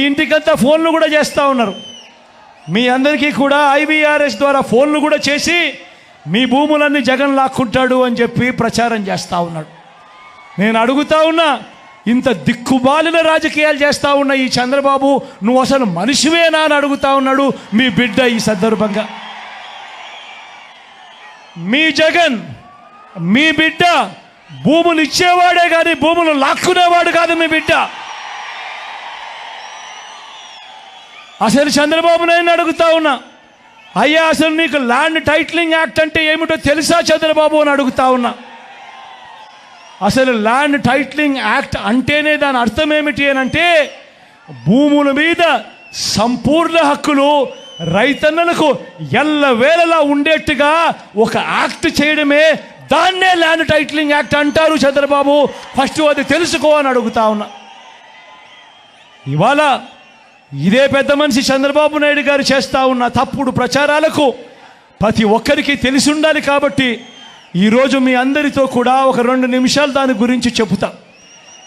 ఇంటికంతా ఫోన్లు కూడా చేస్తూ ఉన్నారు. మీ అందరికీ కూడా ఐవీఆర్ఎస్ ద్వారా ఫోన్లు కూడా చేసి మీ భూములన్నీ జగన్ లాక్కుంటాడు అని చెప్పి ప్రచారం చేస్తూ ఉన్నాడు. నేను అడుగుతా ఉన్నా, ఇంత దిక్కుమాలిన రాజకీయాలు చేస్తూ ఉన్న ఈ చంద్రబాబు, నువ్వు అసలు మనిషివేనా అని అడుగుతా ఉన్నాడు మీ బిడ్డ. ఈ సందర్భంగా మీ జగన్, మీ బిడ్డ భూములు ఇచ్చేవాడే కానీ భూములు లాక్కునేవాడు కాదు మీ బిడ్డ. అసలు చంద్రబాబు నాయుడు అడుగుతా ఉన్నా, అయ్యా అసలు నీకు ల్యాండ్ టైటిలింగ్ యాక్ట్ అంటే ఏమిటో తెలుసా చంద్రబాబు అని అడుగుతా ఉన్నా. అసలు ల్యాండ్ టైటిలింగ్ యాక్ట్ అంటేనే దాని అర్థం ఏమిటి అని అంటే, భూముల మీద సంపూర్ణ హక్కులు రైతన్నలకు ఎల్లవేళలా ఉండేట్టుగా ఒక యాక్ట్ చేయడమే, దాన్నే ల్యాండ్ టైటిలింగ్ యాక్ట్ అంటారు చంద్రబాబు. ఫస్ట్ అది తెలుసుకో అని అడుగుతా ఉన్నా. ఇవాళ ఇదే పెద్ద మనిషి చంద్రబాబు నాయుడు గారు చేస్తూ ఉన్న తప్పుడు ప్రచారాలకు ప్రతి ఒక్కరికి తెలిసి ఉండాలి. కాబట్టి ఈరోజు మీ అందరితో కూడా ఒక 2 నిమిషాలు దాని గురించి చెబుతా.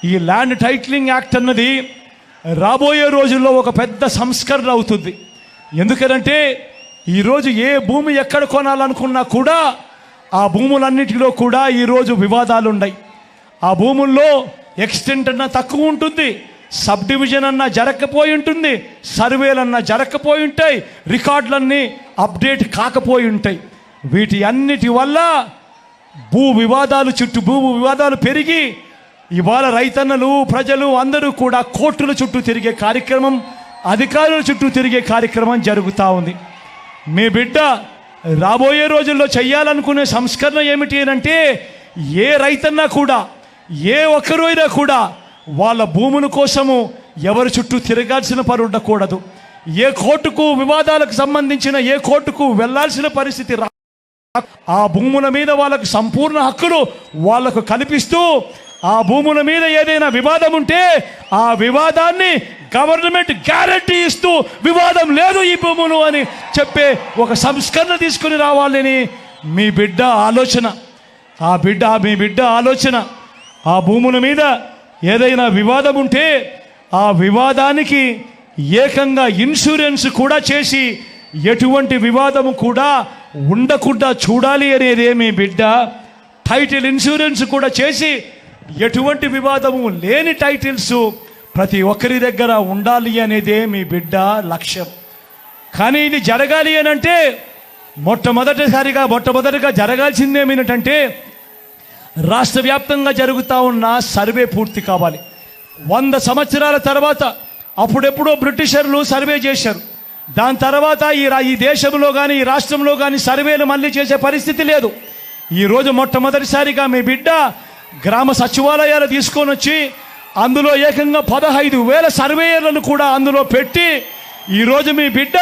ఈ ల్యాండ్ టైటిలింగ్ యాక్ట్ అన్నది రాబోయే రోజుల్లో ఒక పెద్ద సంస్కరణ అవుతుంది. ఎందుకనంటే ఈరోజు ఏ భూమి ఎక్కడ కొనాలనుకున్నా కూడా ఆ భూములన్నిటిలో కూడా ఈరోజు వివాదాలు ఉన్నాయి. ఆ భూముల్లో ఎక్స్టెంట్ అన్నా తక్కువ ఉంటుంది, సబ్ డివిజన్ అన్నా జరగకపోయి ఉంటుంది, సర్వేలన్నా జరగకపోయి ఉంటాయి, రికార్డులన్నీ అప్డేట్ కాకపోయి ఉంటాయి. వీటి అన్నిటి వల్ల భూ వివాదాలు పెరిగి ఇవాళ రైతన్నలు, ప్రజలు అందరూ కూడా కోర్టుల చుట్టూ తిరిగే కార్యక్రమం, అధికారుల చుట్టూ తిరిగే కార్యక్రమం జరుగుతూ ఉంది. మీ బిడ్డ రాబోయే రోజుల్లో చేయాలనుకునే సంస్కరణ ఏమిటి అంటే, ఏ రైతన్నా కూడా, ఏ ఒక్కరు అయినా కూడా వాళ్ళ భూముల కోసము ఎవరి చుట్టూ తిరగాల్సిన పని ఉండకూడదు. ఏ కోర్టుకు వివాదాలకు సంబంధించిన ఏ కోర్టుకు వెళ్లాల్సిన పరిస్థితి ఆ భూముల మీద వాళ్ళకు సంపూర్ణ హక్కులు వాళ్లకు కల్పిస్తూ, ఆ భూముల మీద ఏదైనా వివాదం ఉంటే ఆ వివాదాన్ని గవర్నమెంట్ గ్యారంటీ ఇస్తూ, వివాదం లేదు ఈ భూములు అని చెప్పే ఒక సంస్కరణ తీసుకుని రావాలని మీ బిడ్డ ఆలోచన. మీ బిడ్డ ఆలోచన ఆ భూముల మీద ఏదైనా వివాదం ఉంటే ఆ వివాదానికి ఏకంగా ఇన్సూరెన్స్ కూడా చేసి ఎటువంటి వివాదము కూడా ఉండకుండా చూడాలి అనేదే మీ బిడ్డ. టైటిల్ ఇన్సూరెన్స్ కూడా చేసి ఎటువంటి వివాదము లేని టైటిల్స్ ప్రతి ఒక్కరి దగ్గర ఉండాలి అనేదే మీ బిడ్డ లక్ష్యం. కానీ ఇది జరగాలి అని అంటే మొట్టమొదటిగా జరగాల్సిందేమిటంటే, రాష్ట్ర వ్యాప్తంగా జరుగుతూ ఉన్న సర్వే పూర్తి కావాలి. 100 సంవత్సరాల తర్వాత అప్పుడెప్పుడో బ్రిటిషర్లు సర్వే చేశారు. దాని తర్వాత ఈ దేశంలో కానీ ఈ రాష్ట్రంలో కానీ సర్వేలు మళ్ళీ చేసే పరిస్థితి లేదు. ఈరోజు మొట్టమొదటిసారిగా మీ బిడ్డ గ్రామ సచివాలయాలు తీసుకొని వచ్చి అందులో ఏకంగా 15,000 సర్వేయర్లను కూడా అందులో పెట్టి ఈరోజు మీ బిడ్డ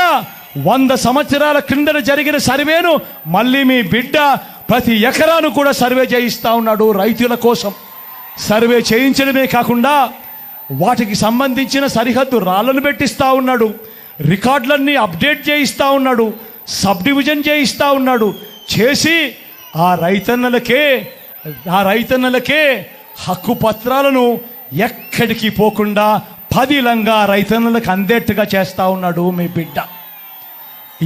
100 సంవత్సరాల క్రిందట జరిగిన సర్వేను మళ్ళీ మీ బిడ్డ ప్రతి ఎకరాను కూడా సర్వే చేయిస్తూ ఉన్నాడు. రైతుల కోసం సర్వే చేయించడమే కాకుండా వాటికి సంబంధించిన సరిహద్దు రాళ్లను పెట్టిస్తూ ఉన్నాడు, రికార్డులన్నీ అప్డేట్ చేయిస్తూ ఉన్నాడు, సబ్ డివిజన్ చేయిస్తూ ఉన్నాడు. చేసి ఆ రైతన్నలకే హక్కు పత్రాలను ఎక్కడికి పోకుండా పదిలంగా రైతన్నలకు అందేట్టుగా చేస్తూ ఉన్నాడు మీ బిడ్డ.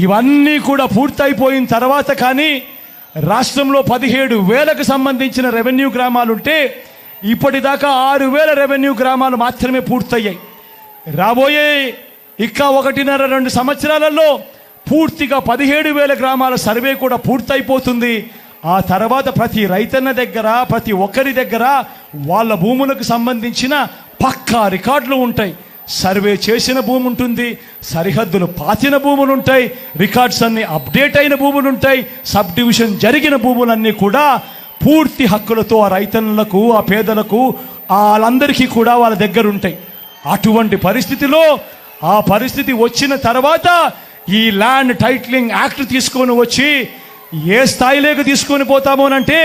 ఇవన్నీ కూడా పూర్తయిపోయిన తర్వాత కానీ రాష్ట్రంలో 17,000కు సంబంధించిన రెవెన్యూ గ్రామాలుంటే ఇప్పటిదాకా 6,000 రెవెన్యూ గ్రామాలు మాత్రమే పూర్తయ్యాయి. రాబోయే 1.5-2 సంవత్సరాలలో పూర్తిగా 17,000 గ్రామాల సర్వే కూడా పూర్తయిపోతుంది. ఆ తర్వాత ప్రతి రైతన్న దగ్గర, ప్రతి ఒక్కరి దగ్గర వాళ్ళ భూములకు సంబంధించిన పక్కా రికార్డులు ఉంటాయి. సర్వే చేసిన భూమి ఉంటుంది, సరిహద్దులు పాతిన భూములు ఉంటాయి, రికార్డ్స్ అన్ని అప్డేట్ అయిన భూములు ఉంటాయి, సబ్ డివిజన్ జరిగిన భూములన్నీ కూడా పూర్తి హక్కులతో ఆ రైతన్నులకు, ఆ పేదలకు, వాళ్ళందరికీ కూడా వాళ్ళ దగ్గర ఉంటాయి. అటువంటి పరిస్థితిలో ఆ పరిస్థితి వచ్చిన తర్వాత ఈ ల్యాండ్ టైటిలింగ్ యాక్ట్ తీసుకొని వచ్చి ఏ స్థాయిలోకి తీసుకొని పోతామోనంటే,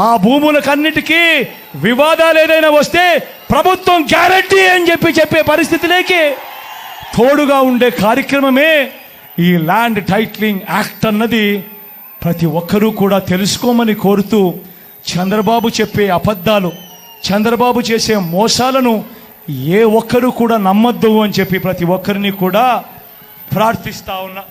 ఆ భూములకన్నిటికీ వివాదాలు ఏదైనా వస్తే ప్రభుత్వం గ్యారంటీ అని చెప్పే పరిస్థితిలోకి తోడుగా ఉండే కార్యక్రమమే ఈ ల్యాండ్ టైటిలింగ్ యాక్ట్ అన్నది ప్రతి ఒక్కరూ కూడా తెలుసుకోమని కోరుతూ, చంద్రబాబు చెప్పే అబద్ధాలు, చంద్రబాబు చేసే మోసాలను ఏ ఒక్కరు కూడా నమ్మొద్దు అని చెప్పి ప్రతి ఒక్కరిని కూడా ప్రార్థిస్తా ఉన్నా.